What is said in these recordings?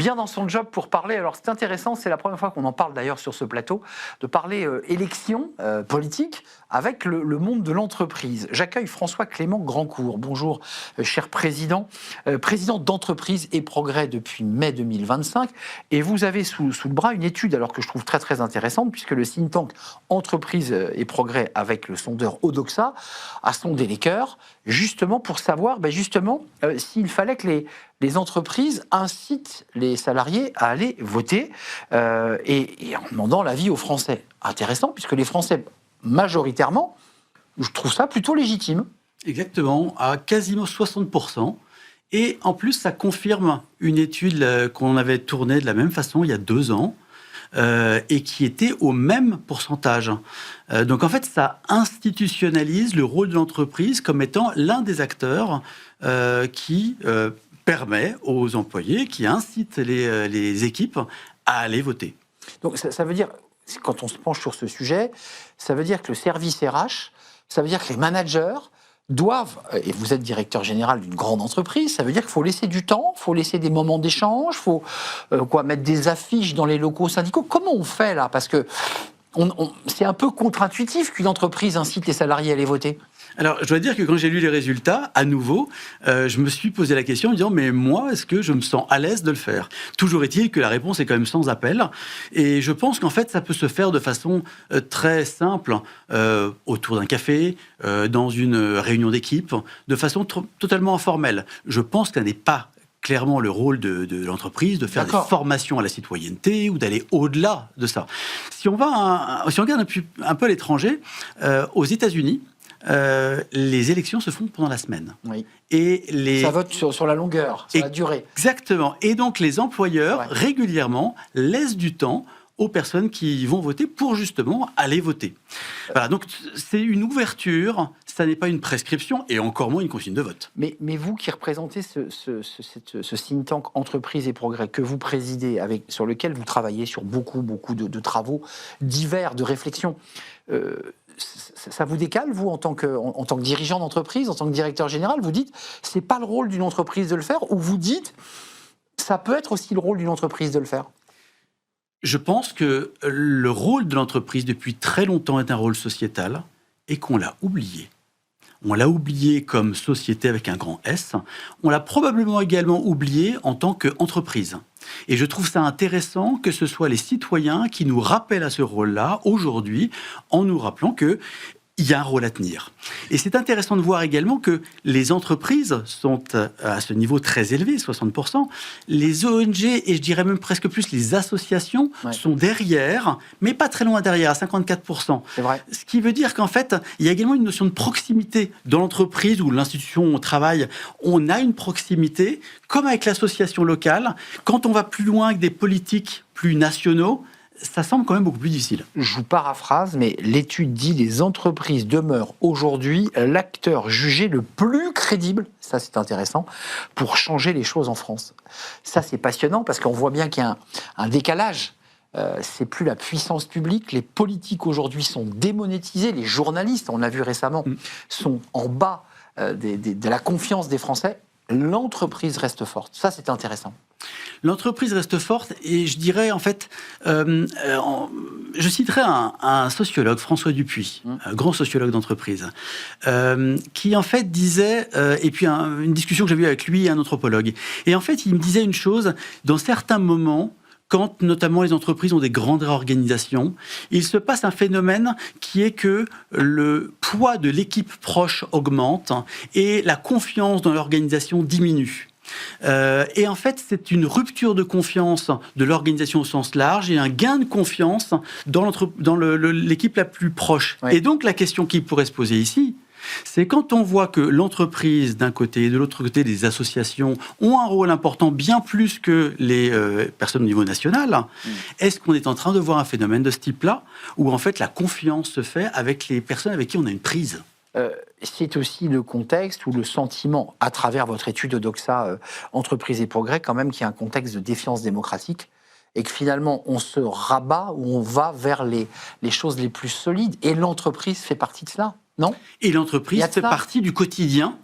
bien dans son job pour parler. Alors c'est intéressant, c'est la première fois qu'on en parle d'ailleurs sur ce plateau, de parler élection politique avec le monde de l'entreprise. J'accueille François Clément Grandcourt. Bonjour, cher président, président d'Entreprise et Progrès depuis mai 2025. Et vous avez sous le bras une étude, alors que je trouve très très intéressante, puisque le think tank Entreprise et Progrès, avec le sondeur Odoxa, a sondé les cœurs, justement pour savoir s'il fallait que les entreprises incitent les salariés à aller voter et en demandant l'avis aux Français. Intéressant, puisque les Français, majoritairement, je trouve ça plutôt légitime. Exactement, à quasiment 60%. Et en plus, ça confirme une étude qu'on avait tournée de la même façon il y a 2 ans et qui était au même pourcentage. Donc en fait, ça institutionnalise le rôle de l'entreprise comme étant l'un des acteurs qui permet aux employés, qui incite les équipes à aller voter. Donc ça veut dire, quand on se penche sur ce sujet, ça veut dire que le service RH, ça veut dire que les managers doivent, et vous êtes directeur général d'une grande entreprise, ça veut dire qu'il faut laisser du temps, il faut laisser des moments d'échange, il faut mettre des affiches dans les locaux syndicaux. Comment on fait là ? Parce que c'est un peu contre-intuitif qu'une entreprise incite les salariés à aller voter. Alors, je dois dire que quand j'ai lu les résultats, à nouveau, je me suis posé la question en me disant, mais moi, est-ce que je me sens à l'aise de le faire ? Toujours est-il que la réponse est quand même sans appel. Et je pense qu'en fait, ça peut se faire de façon très simple, autour d'un café, dans une réunion d'équipe, de façon totalement informelle. Je pense que ça n'est pas clairement le rôle de l'entreprise de faire des formations à la citoyenneté ou d'aller au-delà de ça. Si on regarde un peu à l'étranger, aux États-Unis, les élections se font pendant la semaine. Oui. Et ça vote sur la longueur, sur la durée. Exactement. Et donc, les employeurs, régulièrement, laissent du temps aux personnes qui vont voter pour justement aller voter. Voilà, donc c'est une ouverture, ça n'est pas une prescription et encore moins une consigne de vote. Mais vous qui représentez ce think tank Entreprise et Progrès que vous présidez, sur lequel vous travaillez sur beaucoup de travaux divers, de réflexion, ça vous décale, vous, en tant que dirigeant d'entreprise, en tant que directeur général, vous dites, c'est pas le rôle d'une entreprise de le faire, ou vous dites, ça peut être aussi le rôle d'une entreprise de le faire ? Je pense que le rôle de l'entreprise, depuis très longtemps, est un rôle sociétal et qu'on l'a oublié. On l'a oublié comme société avec un grand S. On l'a probablement également oublié en tant qu'entreprise. Et je trouve ça intéressant que ce soit les citoyens qui nous rappellent à ce rôle-là aujourd'hui, en nous rappelant que il y a un rôle à tenir. Et c'est intéressant de voir également que les entreprises sont à ce niveau très élevé, 60%. Les ONG, et je dirais même presque plus les associations, sont derrière, mais pas très loin derrière, à 54%. C'est vrai. Ce qui veut dire qu'en fait, il y a également une notion de proximité dans l'entreprise ou l'institution où on travaille. On a une proximité, comme avec l'association locale. Quand on va plus loin avec des politiques plus nationaux, ça semble quand même beaucoup plus difficile. Je vous paraphrase, mais l'étude dit les entreprises demeurent aujourd'hui l'acteur jugé le plus crédible, ça c'est intéressant, pour changer les choses en France. Ça c'est passionnant parce qu'on voit bien qu'il y a un décalage. C'est plus la puissance publique, les politiques aujourd'hui sont démonétisés, les journalistes, on l'a vu récemment, sont en bas de la confiance des Français. L'entreprise reste forte. Ça, c'est intéressant. L'entreprise reste forte et je dirais, en fait, je citerai un sociologue, François Dupuis, grand sociologue d'entreprise, qui, en fait, disait, et puis une discussion que j'ai eue avec lui et un anthropologue, et en fait, il me disait une chose, dans certains moments, quand notamment les entreprises ont des grandes réorganisations, il se passe un phénomène qui est que le poids de l'équipe proche augmente et la confiance dans l'organisation diminue. Et en fait, c'est une rupture de confiance de l'organisation au sens large et un gain de confiance dans l'équipe la plus proche. Ouais. Et donc, la question qui pourrait se poser ici, c'est quand on voit que l'entreprise d'un côté et de l'autre côté des associations ont un rôle important bien plus que les personnes au niveau national, est-ce qu'on est en train de voir un phénomène de ce type-là où en fait la confiance se fait avec les personnes avec qui on a une prise ? C'est aussi le contexte ou le sentiment, à travers votre étude Odoxa Entreprise et Progrès, quand même, qu'il y a un contexte de défiance démocratique et que finalement on se rabat ou on va vers les choses les plus solides et l'entreprise fait partie de cela. Non ? Et l'entreprise fait partie du quotidien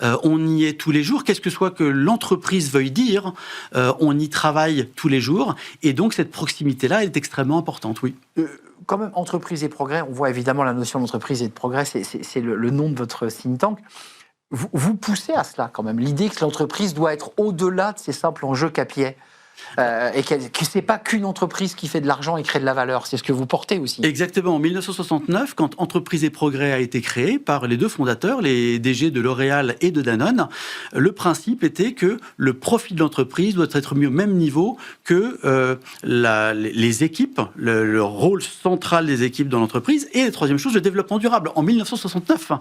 on y est tous les jours, qu'est-ce que soit que l'entreprise veuille dire, on y travaille tous les jours, et donc cette proximité-là est extrêmement importante, oui. Quand même, entreprise et progrès, on voit évidemment la notion d'entreprise et de progrès, c'est le nom de votre think tank. Vous poussez à cela quand même, l'idée que l'entreprise doit être au-delà de ces simples enjeux capillaires. Et que ce n'est pas qu'une entreprise qui fait de l'argent et crée de la valeur, c'est ce que vous portez aussi. Exactement. En 1969, quand Entreprise et Progrès a été créé par les deux fondateurs, les DG de L'Oréal et de Danone, le principe était que le profit de l'entreprise doit être mis au même niveau que les équipes, le rôle central des équipes dans l'entreprise, et la troisième chose, le développement durable, en 1969.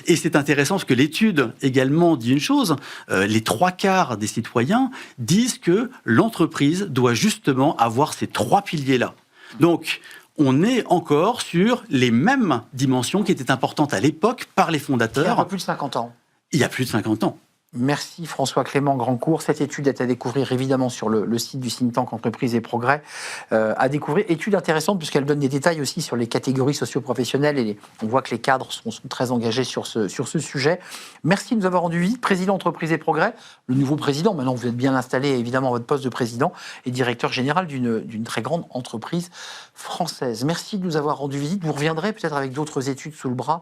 Et c'est intéressant parce que l'étude également dit une chose, les 3/4 des citoyens disent que l'entreprise doit justement avoir ces 3 piliers-là. Donc, on est encore sur les mêmes dimensions qui étaient importantes à l'époque par les fondateurs. Il y a plus de 50 ans. Il y a plus de 50 ans. Merci François-Clément Grandcourt. Cette étude est à découvrir évidemment sur le site du think tank Entreprise et Progrès. À découvrir. Étude intéressante puisqu'elle donne des détails aussi sur les catégories socio-professionnelles et on voit que les cadres sont très engagés sur ce sujet. Merci de nous avoir rendu visite. Président Entreprise et Progrès, le nouveau président, maintenant vous êtes bien installé évidemment à votre poste de président et directeur général d'une très grande entreprise française. Merci de nous avoir rendu visite. Vous reviendrez peut-être avec d'autres études sous le bras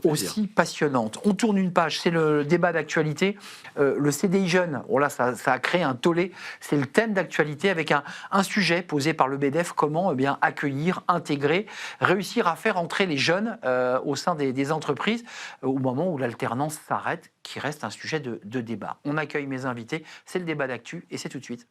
aussi passionnantes. On tourne une page, c'est le débat d'actualité. Le CDI jeune, oh là, ça a créé un tollé. C'est le thème d'actualité avec un sujet posé par le BDEF, comment accueillir, intégrer, réussir à faire entrer les jeunes au sein des entreprises au moment où l'alternance s'arrête, qui reste un sujet de débat. On accueille mes invités, c'est le débat d'actu et c'est tout de suite.